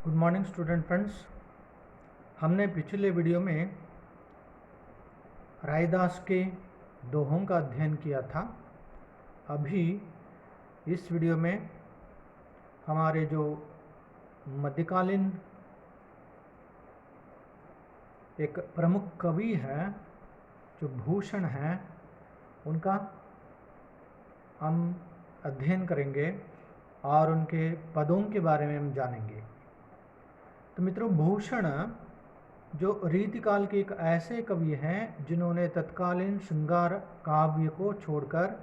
Good morning student friends. हमने पिछले video में रायदास के दोहों का अध्ययन किया था। अभी इस वीडियो में हमारे जो मध्यकालीन एक प्रमुख कवि हैं जो भूषण हैं, उनका हम अध्ययन करेंगे और उनके पदों के बारे में हम जानेंगे। तो मित्रों, भूषण जो रीतिकाल के एक ऐसे कवि हैं जिन्होंने तत्कालीन श्रृंगार काव्य को छोड़कर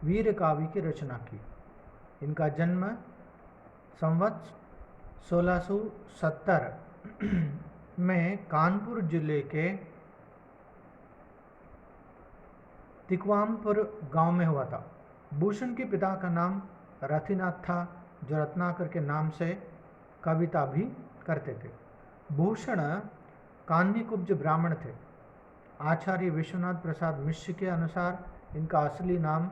वीर काव्य की रचना की। इनका जन्म संवत 1670 में कानपुर जिले के तिकवामपुर गांव में हुआ था। भूषण के पिता का नाम रथिनाथ था, जो रत्नाकर के नाम से कविता भी करते थे। भूषण कान्यकुब्ज ब्राह्मण थे। आचार्य विश्वनाथ प्रसाद मिश्र के अनुसार इनका असली नाम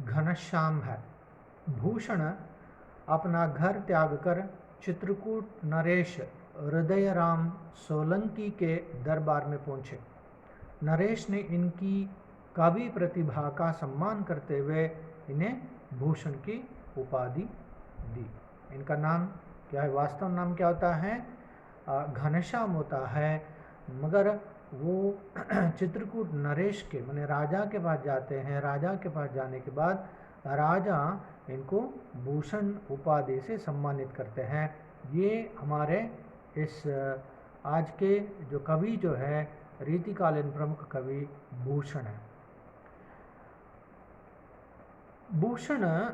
घनश्याम है। भूषण अपना घर त्याग कर चित्रकूट नरेश हृदयराम सोलंकी के दरबार में पहुंचे। नरेश ने इनकी कवि प्रतिभा का सम्मान करते हुए इन्हें भूषण की उपाधि दी। इनका नाम क्या है, वास्तव नाम क्या होता है? घनश्याम होता है, मगर वो चित्रकूट नरेश के माने राजा के पास जाते हैं। राजा के पास जाने के बाद राजा इनको भूषण उपाधि से सम्मानित करते हैं। ये हमारे इस आज के जो कवि जो है रीतिकालीन प्रमुख कवि भूषण है। भूषण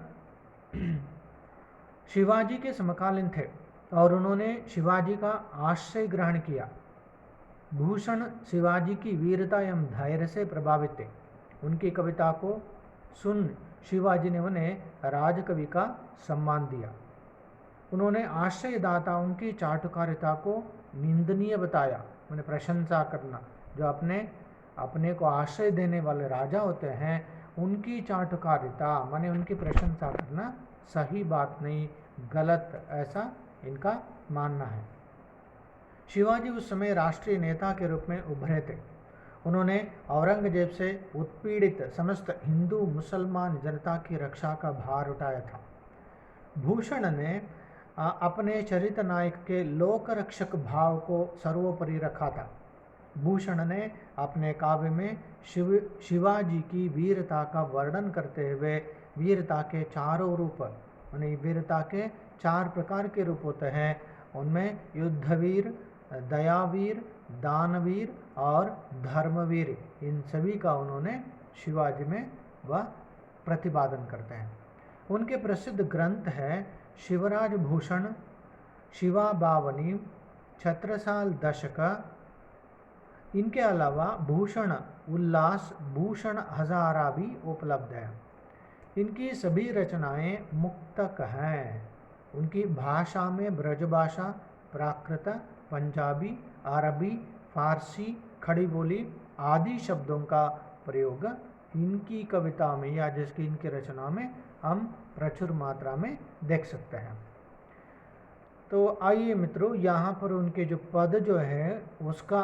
शिवाजी के समकालीन थे और उन्होंने शिवाजी का आश्रय ग्रहण किया। भूषण शिवाजी की वीरता एवं धैर्य से प्रभावित थे। उनकी कविता को सुन शिवाजी ने उन्हें राजकवि का सम्मान दिया। उन्होंने आश्रयदाताओं की चाटुकारिता को निंदनीय बताया। उन्हें प्रशंसा करना, जो अपने को आश्रय देने वाले राजा होते हैं, उनकी चाटुकारिता माने उनकी प्रशंसा करना सही बात नहीं, गलत, ऐसा इनका मानना है। शिवाजी उस समय राष्ट्रीय नेता के रूप में उभरे थे। उन्होंने औरंगजेब से उत्पीड़ित समस्त हिंदू मुसलमान जनता की रक्षा का भार उठाया था। भूषण ने अपने चरित्र नायक के लोक रक्षक भाव को सर्वोपरि रखा था। भूषण ने अपने काव्य में शिवाजी की वीरता का वर्णन करते हुए वीरता के चारों रूप, यानी वीरता के 4 प्रकार के रूप होते हैं। उनमें युद्धवीर, दयावीर, दानवीर और धर्मवीर, इन सभी का उन्होंने शिवाजी में वह प्रतिपादन करते हैं। उनके प्रसिद्ध ग्रंथ है शिवराज भूषण, शिवाबावनी, छत्रसाल दशक। इनके अलावा भूषण उल्लास, भूषण हजारा भी उपलब्ध है। इनकी सभी रचनाएं मुक्तक हैं। उनकी भाषा में ब्रज भाषा, प्राकृत, पंजाबी, अरबी, फारसी, खड़ी बोली आदि शब्दों का प्रयोग इनकी कविता में या जिसकी इनकी रचना में हम प्रचुर मात्रा में देख सकते हैं। तो आइए मित्रों, यहाँ पर उनके जो पद जो है उसका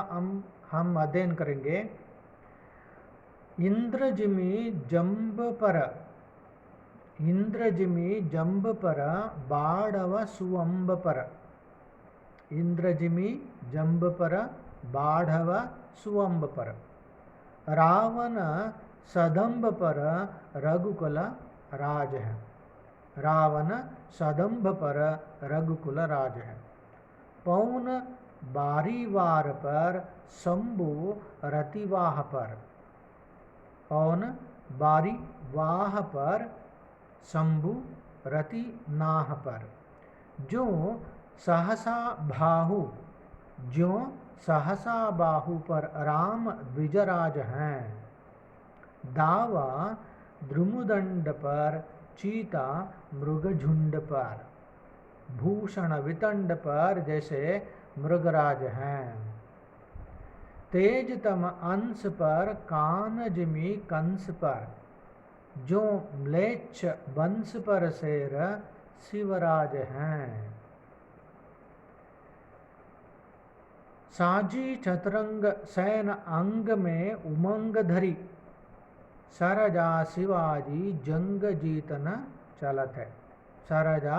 हम अध्ययन करेंगे। इंद्रजिमी जंब पर बाढ़व सुअंब पर। इंद्रजिमी जंब पर बाढ़व सुअंब पर। रावण सदंब पर रघुकुल राज है। रावण सदंब पर रघुकुल राज है। पौन बारीवार पर शंभु रतिवाह पर। पौन बारीवाह पर शंभु रति नाह पर। जो सहसा बाहु पर राम द्विजराज हैं। दावा द्रुमदंड पर चीता मृगझुंड पर। भूषण वितंड पर जैसे मृगराज हैं। तेजतम अंश पर कानजिमी कंस पर। जो म्लेच्छ वंश पर शेर शिवराज हैं। साजी चतुरंग सैन अंग में उमंग धरी, सरजा शिवाजी जंग जीतन चलत है। सरजा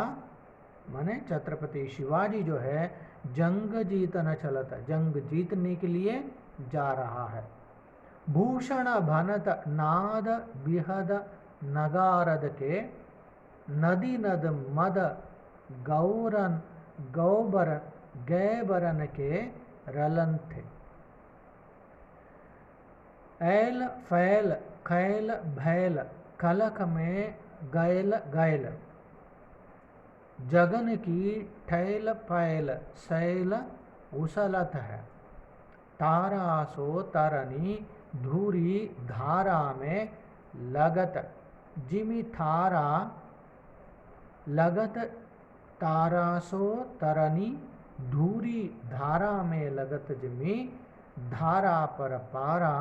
माने छत्रपति शिवाजी जो है जंग जीतन चलत है, जंग जीतने के लिए जा रहा है। भूषण भनत नाद बिहद नगारद के, नदी नद मद गौरन गौबरन गैबरन के रलन थे। ऐल फैल खैल भैल कलक में गैल गैल, जगन की ठैल पैल सैल उसलत है। तारा सो तरनी धूरी धारा में लगत, जिमी थारा लगत तारा सो तरनी धूरी धारा में लगत, जिमी धारा पर पारा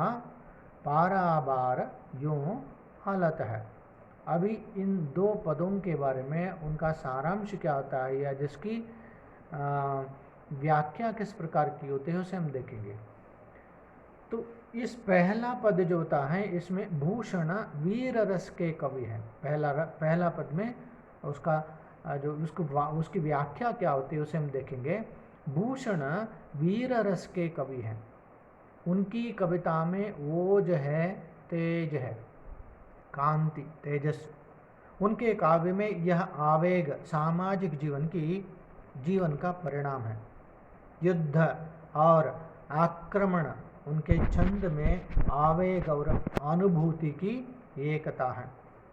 पारा बार यूं हालत है। अभी इन दो पदों के बारे में उनका सारांश क्या होता है या जिसकी व्याख्या किस प्रकार की होती है उसे हम देखेंगे। तो इस पहला पद जो होता है इसमें भूषण वीर रस के कवि हैं। पहला पद में उसका जो उसकी व्याख्या क्या होती है उसे हम देखेंगे। भूषण वीर रस के कवि हैं, उनकी कविता में ओज है, तेज है, कांति तेजस। उनके काव्य में यह आवेग सामाजिक जीवन का परिणाम है। युद्ध और आक्रमण उनके छंद में आवेग और अनुभूति की एकता है।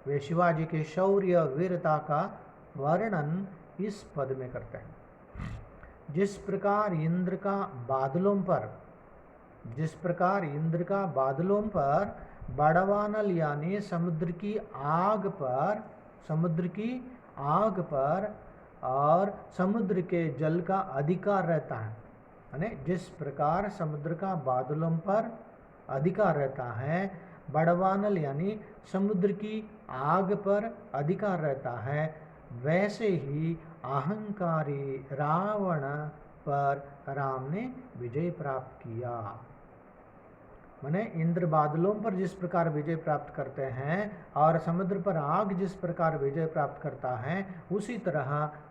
वे शिवाजी के शौर्य बादलों का वर्णन इस पद में करते हैं। जिस प्रकार इंद्र का बादलों पर बड़वानल यानी समुद्र की आग पर और समुद्र के जल का अधिकार रहता है, यानी जिस प्रकार समुद्र का बादलों पर अधिकार रहता है, बड़वानल यानी समुद्र की आग पर अधिकार रहता है, वैसे ही अहंकारी रावण पर राम ने विजय प्राप्त किया। माने इंद्र बादलों पर जिस प्रकार विजय प्राप्त करते हैं और समुद्र पर आग जिस प्रकार विजय प्राप्त करता है, उसी तरह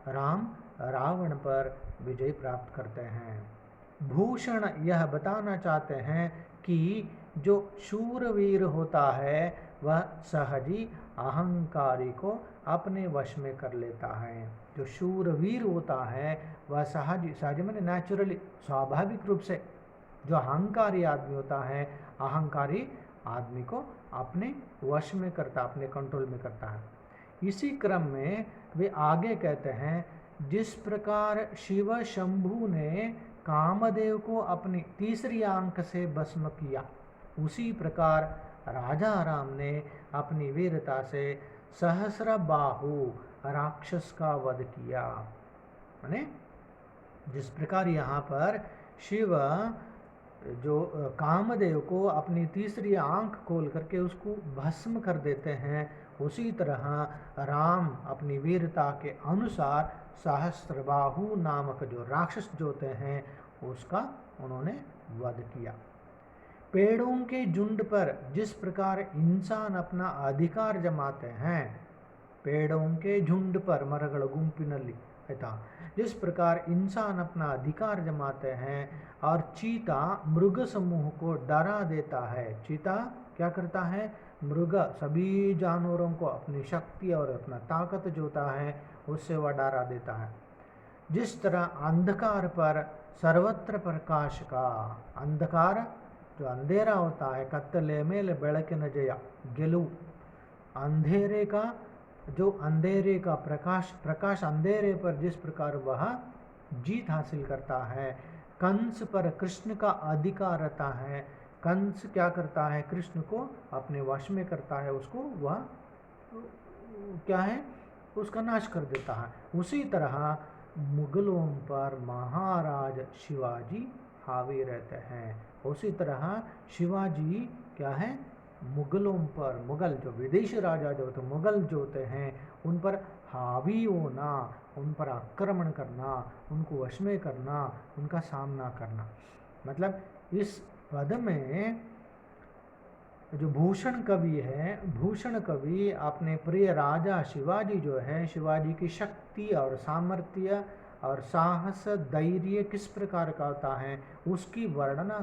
राम रावण पर विजय प्राप्त करते हैं। भूषण यह बताना चाहते हैं कि जो शूरवीर होता है वह सहजी अहंकारी को अपने वश में कर लेता है। जो शूरवीर होता है वह सहज माने नेचुरली स्वाभाविक रूप से जो अहंकारी आदमी होता है, अहंकारी आदमी को अपने वश में करता, अपने कंट्रोल में करता है। इसी क्रम में वे आगे कहते हैं, जिस प्रकार शिव शंभु ने कामदेव को अपनी तीसरी आंख से भस्म किया, उसी प्रकार राजा राम ने अपनी वीरता से सहस्र बाहु राक्षस का वध किया। माने जिस प्रकार यहाँ पर शिव जो कामदेव को अपनी तीसरी आंख खोल करके उसको भस्म कर देते हैं, उसी तरह राम अपनी वीरता के अनुसार सहस्त्रबाहु नामक जो राक्षस जो होते हैं उसका उन्होंने वध किया। पेड़ों के झुंड पर जिस प्रकार इंसान अपना अधिकार जमाते हैं, पेड़ों के झुंड पर मरगड़ गुंपिनली था, जिस प्रकार इंसान अपना अधिकार जमाते हैं और चीता मृग समूह को डरा देता है। चीता क्या करता है? मृग सभी जानवरों को अपनी शक्ति और अपना ताकत जो होता है उससे वह डरा देता है। जिस तरह अंधकार पर सर्वत्र प्रकाश का, अंधकार जो अंधेरा होता है, कत्तले मेल बेಳಕಿನ जय गेलु, अंधेरे का जो अंधेरे का प्रकाश अंधेरे पर जिस प्रकार वह जीत हासिल करता है, कंस पर कृष्ण का अधिकार रहता है। कंस क्या करता है? कृष्ण को अपने वश में करता है, उसको वह क्या है? उसका नाश कर देता है। उसी तरह मुगलों पर महाराज शिवाजी हावी रहते हैं। उसी तरह शिवाजी क्या है? मुगलों पर, मुगल जो विदेशी राजा जो होते, मुगल जो होते हैं उन पर हावी होना, उन पर आक्रमण करना, उनको वश में करना, उनका सामना करना। मतलब इस पद में जो भूषण कवि है, भूषण कवि अपने प्रिय राजा शिवाजी जो है, शिवाजी की शक्ति और सामर्थ्य और साहस धैर्य किस प्रकार का होता है उसकी वर्णना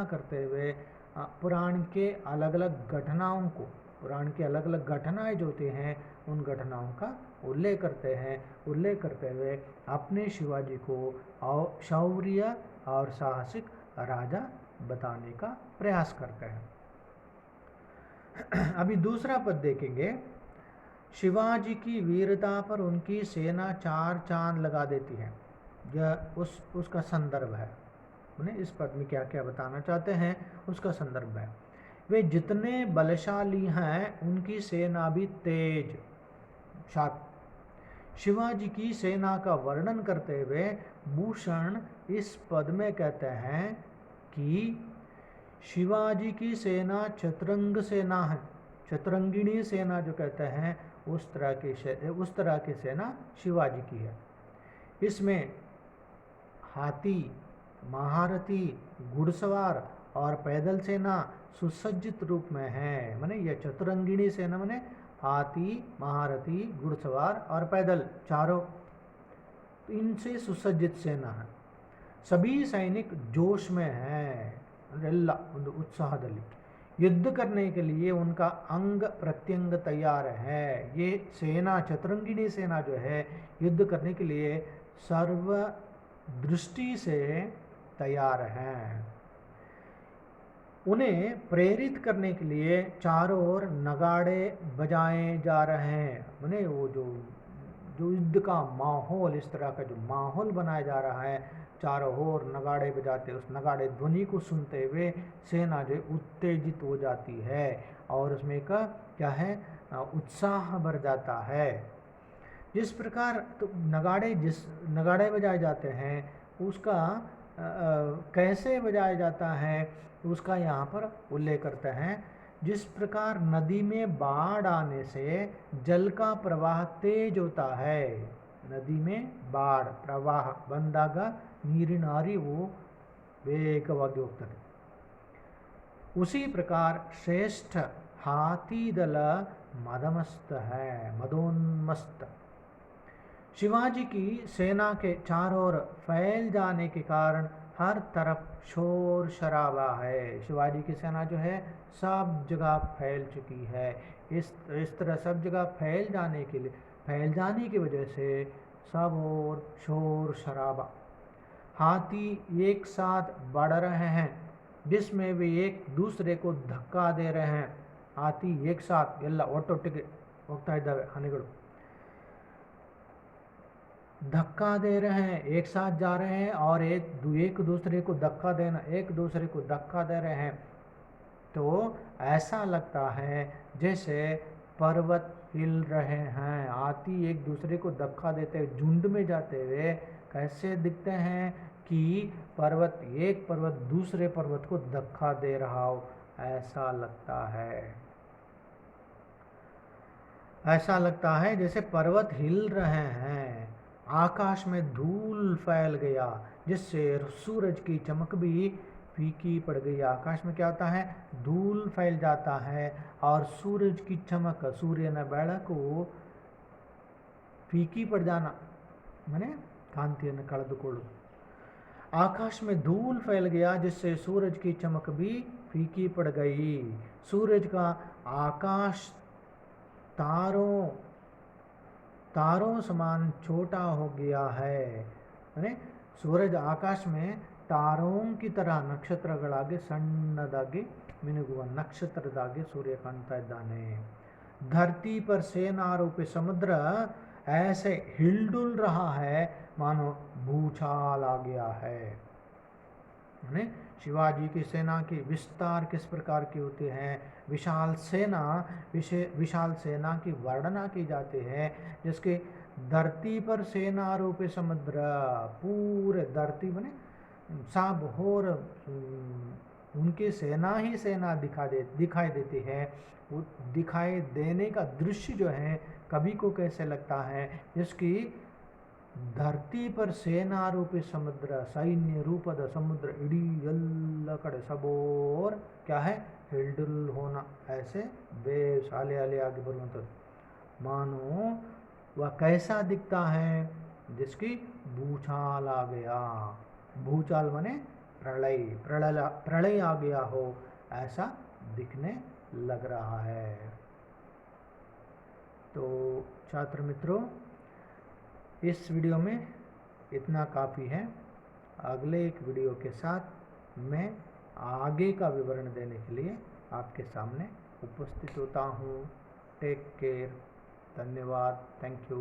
करते हुए पुराण के अलग अलग घटनाओं को, पुराण की अलग अलग घटनाएं जो होती हैं उन घटनाओं का उल्लेख करते हुए अपने शिवाजी को शौर्य और साहसिक राजा बताने का प्रयास करते हैं। अभी दूसरा पद देखेंगे। शिवाजी की वीरता पर उनकी सेना 4 चांद लगा देती है। यह उसका संदर्भ है। उन्हें इस पद में क्या क्या बताना चाहते हैं उसका संदर्भ है। वे जितने बलशाली हैं उनकी सेना भी तेज। शिवाजी की सेना का वर्णन करते हुए भूषण इस पद में कहते हैं कि शिवाजी की सेना चतुरंग सेना है। चतुरंगिणी सेना जो कहते हैं उस तरह की सेना शिवाजी की है। इसमें हाथी, महारथी, घुड़सवार और पैदल सेना सुसज्जित रूप में है। माने यह चतुरंगिणी सेना माने हाथी, महारथी, घुड़सवार और पैदल चारों, इनसे सुसज्जित सेना है। सभी सैनिक जोश में हैं, उत्साहदली युद्ध करने के लिए उनका अंग प्रत्यंग तैयार है। ये सेना, चतुरंगिणी सेना जो है युद्ध करने के लिए सर्व दृष्टि से तैयार हैं। उन्हें प्रेरित करने के लिए चारों ओर नगाड़े बजाए जा रहे हैं। उन्हें वो जो युद्ध का माहौल, इस तरह का जो माहौल बनाया जा रहा है, चारों ओर नगाड़े बजाते, उस नगाड़े ध्वनि को सुनते हुए सेना जो उत्तेजित हो जाती है और उसमें का क्या है उत्साह भर जाता है। जिस प्रकार तो नगाड़े बजाए जाते हैं उसका कैसे बजाया जाता है उसका यहाँ पर उल्लेख करते हैं। जिस प्रकार नदी में बाढ़ आने से जल का प्रवाह तेज होता है, नदी में बाढ़ प्रवाह ಬಂದಾಗ ನೀರಿನ ಹರಿವು ವೇಗವಾಗಿ ಹೋಗ್ತದೆ, उसी प्रकार श्रेष्ठ हाथी दल मदोन्मस्त। शिवाजी की सेना के चारों ओर फैल जाने के कारण हर तरफ शोर शराबा है। शिवाजी की सेना जो है सब जगह फैल चुकी है। इस तरह सब जगह फैल जाने की वजह से सब और शोर शराबा। हाथी एक साथ बढ़ रहे हैं जिसमें वे एक दूसरे को धक्का दे रहे हैं। हाथी एक साथ ಎಲ್ಲ ಒಟ್ಟೊಟ್ಟಿಗೆ ಹೋಗ್ತಾ ಇದ್ದಾವೆ ಆನೆಗಳು, धक्का दे रहे हैं, एक साथ जा रहे हैं और एक दूसरे को धक्का दे रहे हैं। तो ऐसा लगता है जैसे पर्वत हिल रहे हैं। हाथी एक दूसरे को धक्का देते हुए झुंड में जाते हुए कैसे दिखते हैं कि एक पर्वत दूसरे पर्वत को धक्का दे रहा हो, ऐसा लगता है जैसे पर्वत हिल रहे हैं। आकाश में धूल फैल गया जिससे सूरज की चमक भी फीकी पड़ गई। आकाश में क्या होता है, धूल फैल जाता है और सूरज की चमक, सूर्य न बेಳಕು फीकी पड़ जाना माने कांतिಯನ್ನು ಕಳೆದುಕೊಳ್ಳುವುದು। आकाश में धूल फैल गया जिससे सूरज की चमक भी फीकी पड़ गई। सूरज का आकाश तारों समान छोटा हो गया है। माने सूरज आकाश में तारों की तरह ನಕ್ಷತ್ರಗಳಾಗಿ ಸಣ್ಣದಾಗಿ ಮಿನುಗುವ ನಕ್ಷತ್ರದಾಗಿ सूर्य ಕಾಣ್ತಾ ಇದ್ದಾನೆ। धरती पर सेना रूपी समुद्र ऐसे हिलडुल रहा है मानो भूचाल आ गया है। शिवाजी की सेना की विस्तार किस प्रकार की होती है, विशाल सेना की वर्णना की जाती है जिसके धरती पर सेना रूपी समुद्र, पूरे धरती में सब और उनकी सेना ही सेना दिखाई देती है। वो दिखाई देने का दृश्य जो है कवि को कैसे लगता है जिसकी धरती पर सेना रूपी समुद्र सैन्य रूपद समुद्र इडी ಎಲ್ಲ ಕಡೆ सबोर क्या है हिलडुल होना ऐसे वेव्स आले आले आगे बरुವಂಥದ್ದು मानो वह कैसा दिखता है जिसकी भूचाल आ गया भूचाल माने प्रलय प्रलय प्रलय आ गया हो ऐसा दिखने लग रहा है। तो छात्र मित्रों इस वीडियो में इतना काफ़ी है। अगले एक वीडियो के साथ मैं आगे का विवरण देने के लिए आपके सामने उपस्थित होता हूँ। टेक केयर, धन्यवाद, थैंक यू।